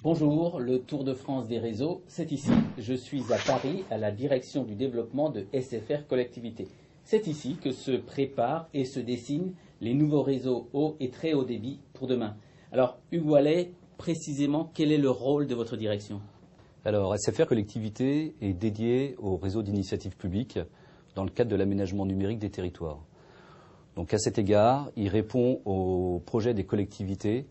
Bonjour, le Tour de France des réseaux, c'est ici. Je suis à Paris, à la direction du développement de SFR Collectivité. C'est ici que se préparent et se dessinent les nouveaux réseaux haut et très haut débit pour demain. Alors, Hugues Wallet, précisément, quel est le rôle de votre direction? Alors, SFR Collectivité est dédié au réseau d'initiative publique dans le cadre de l'aménagement numérique des territoires. Donc, à cet égard, il répond aux projets des collectivités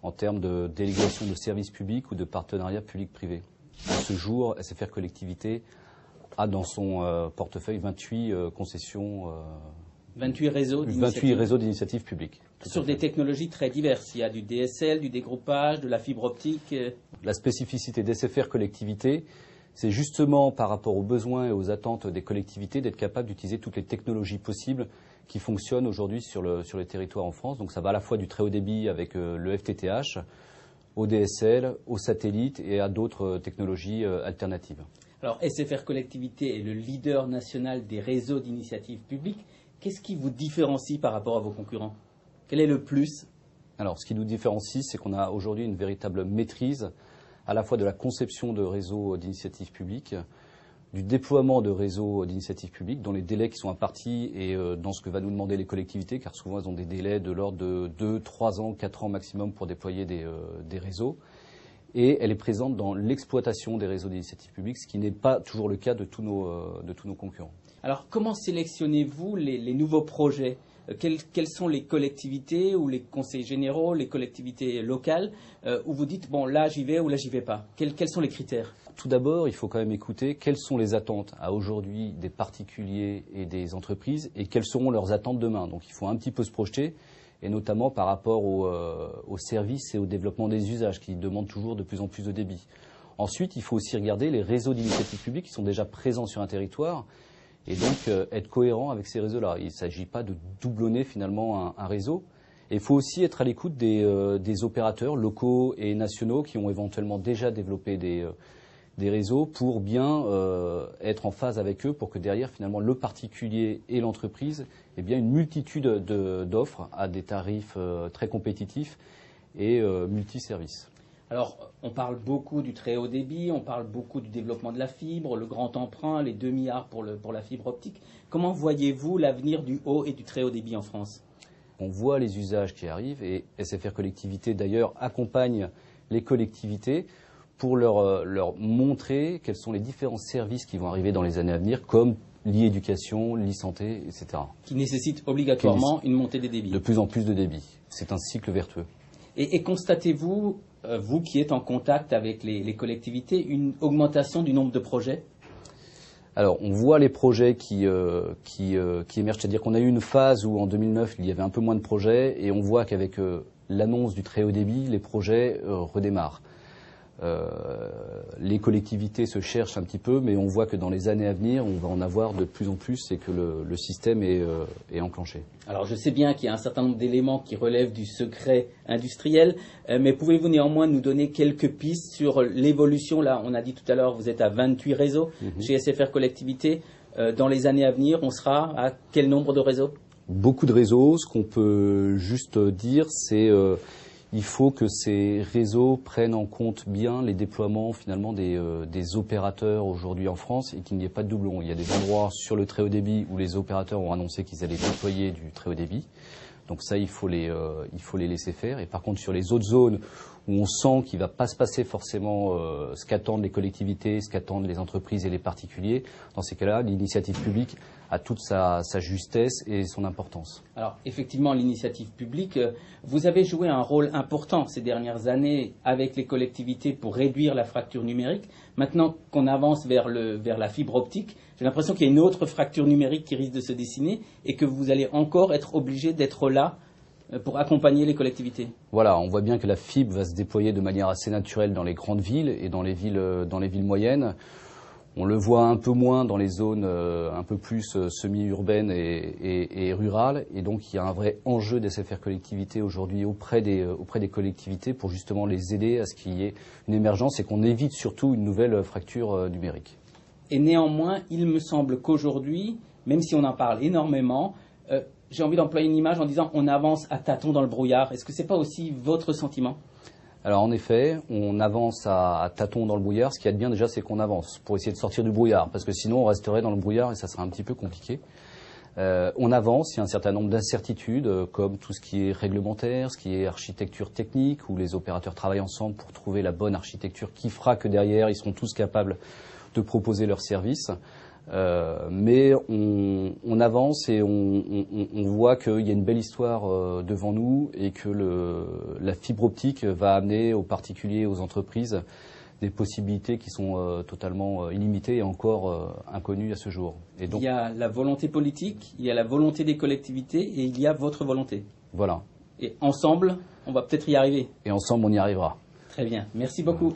en termes de délégation de services publics ou de partenariat public-privé. À ce jour, SFR Collectivité a dans son portefeuille 28 concessions. 28 réseaux d'initiative publique. Sur des technologies très diverses. Il y a du DSL, du dégroupage, de la fibre optique. La spécificité d'SFR Collectivité, c'est justement par rapport aux besoins et aux attentes des collectivités d'être capable d'utiliser toutes les technologies possibles qui fonctionnent aujourd'hui sur les territoires en France. Donc ça va à la fois du très haut débit avec le FTTH, au DSL, au satellite et à d'autres technologies alternatives. Alors SFR Collectivité est le leader national des réseaux d'initiative publique. Qu'est-ce qui vous différencie par rapport à vos concurrents? Quel est le plus? Alors ce qui nous différencie, c'est qu'on a aujourd'hui une véritable maîtrise à la fois de la conception de réseaux d'initiative publique, du déploiement de réseaux d'initiative publique, dans les délais qui sont impartis et dans ce que va nous demander les collectivités, car souvent elles ont des délais de l'ordre de 2, 3 ans, 4 ans maximum pour déployer des réseaux. Et elle est présente dans l'exploitation des réseaux d'initiative publique, ce qui n'est pas toujours le cas de tous nos concurrents. Alors comment sélectionnez-vous les nouveaux projets? Quelles sont les collectivités ou les conseils généraux, les collectivités locales, où vous dites, bon, là j'y vais ou là j'y vais pas? Quels sont les critères? Tout d'abord, il faut quand même écouter quelles sont les attentes à aujourd'hui des particuliers et des entreprises et quelles seront leurs attentes demain. Donc il faut un petit peu se projeter, et notamment par rapport aux services et au développement des usages qui demandent toujours de plus en plus de débit. Ensuite, il faut aussi regarder les réseaux d'initiative publique qui sont déjà présents sur un territoire et donc être cohérent avec ces réseaux-là. Il ne s'agit pas de doublonner finalement un réseau. Et il faut aussi être à l'écoute des opérateurs locaux et nationaux qui ont éventuellement déjà développé des réseaux pour bien être en phase avec eux pour que derrière finalement le particulier et l'entreprise aient bien une multitude d'offres à des tarifs très compétitifs et multiservices. Alors, on parle beaucoup du très haut débit, on parle beaucoup du développement de la fibre, le grand emprunt, les 2 milliards pour la fibre optique. Comment voyez-vous l'avenir du haut et du très haut débit en France? On voit les usages qui arrivent et SFR Collectivité d'ailleurs accompagne les collectivités pour leur montrer quels sont les différents services qui vont arriver dans les années à venir, comme l'e-éducation, l'e-santé, etc. Qui nécessitent obligatoirement une montée des débits. De plus en plus de débit. C'est un cycle vertueux. Et constatez-vous, vous qui êtes en contact avec les collectivités, une augmentation du nombre de projets? Alors, on voit les projets qui émergent, c'est-à-dire qu'on a eu une phase où en 2009, il y avait un peu moins de projets, et on voit qu'avec l'annonce du très haut débit, les projets redémarrent. Les collectivités se cherchent un petit peu, mais on voit que dans les années à venir, on va en avoir de plus en plus et que le système est enclenché. Alors je sais bien qu'il y a un certain nombre d'éléments qui relèvent du secret industriel, mais pouvez-vous néanmoins nous donner quelques pistes sur l'évolution? Là, on a dit tout à l'heure, vous êtes à 28 réseaux chez SFR Collectivité. Dans les années à venir, on sera à quel nombre de réseaux? Beaucoup de réseaux. Ce qu'on peut juste dire, c'est il faut que ces réseaux prennent en compte bien les déploiements finalement des opérateurs aujourd'hui en France et qu'il n'y ait pas de doublons. Il y a des endroits sur le très haut débit où les opérateurs ont annoncé qu'ils allaient déployer du très haut débit. Donc ça, il faut les laisser faire. Et par contre, sur les autres zones où on sent qu'il ne va pas se passer forcément ce qu'attendent les collectivités, ce qu'attendent les entreprises et les particuliers, dans ces cas-là, l'initiative publique a toute sa justesse et son importance. Alors effectivement, l'initiative publique, vous avez joué un rôle important ces dernières années avec les collectivités pour réduire la fracture numérique. Maintenant qu'on avance vers la fibre optique, j'ai l'impression qu'il y a une autre fracture numérique qui risque de se dessiner et que vous allez encore être obligé d'être là pour accompagner les collectivités. Voilà, on voit bien que la fibre va se déployer de manière assez naturelle dans les grandes villes et dans les villes moyennes. On le voit un peu moins dans les zones un peu plus semi-urbaines et rurales. Et donc, il y a un vrai enjeu des SFR collectivités aujourd'hui auprès des collectivités pour justement les aider à ce qu'il y ait une émergence et qu'on évite surtout une nouvelle fracture numérique. Et néanmoins, il me semble qu'aujourd'hui, même si on en parle énormément, j'ai envie d'employer une image en disant on avance à tâtons dans le brouillard. Est-ce que ce n'est pas aussi votre sentiment? Alors en effet, on avance à tâtons dans le brouillard. Ce qu'il y a de bien déjà, c'est qu'on avance pour essayer de sortir du brouillard, parce que sinon on resterait dans le brouillard et ça serait un petit peu compliqué. On avance, il y a un certain nombre d'incertitudes, comme tout ce qui est réglementaire, ce qui est architecture technique, où les opérateurs travaillent ensemble pour trouver la bonne architecture qui fera que derrière, ils seront tous capables de proposer leurs services. Mais on avance et on voit qu'il y a une belle histoire devant nous et que la fibre optique va amener aux particuliers, aux entreprises, des possibilités qui sont totalement illimitées et encore inconnues à ce jour. Et donc, il y a la volonté politique, il y a la volonté des collectivités et il y a votre volonté. Voilà. Et ensemble, on va peut-être y arriver. Et ensemble, on y arrivera. Très bien. Merci beaucoup.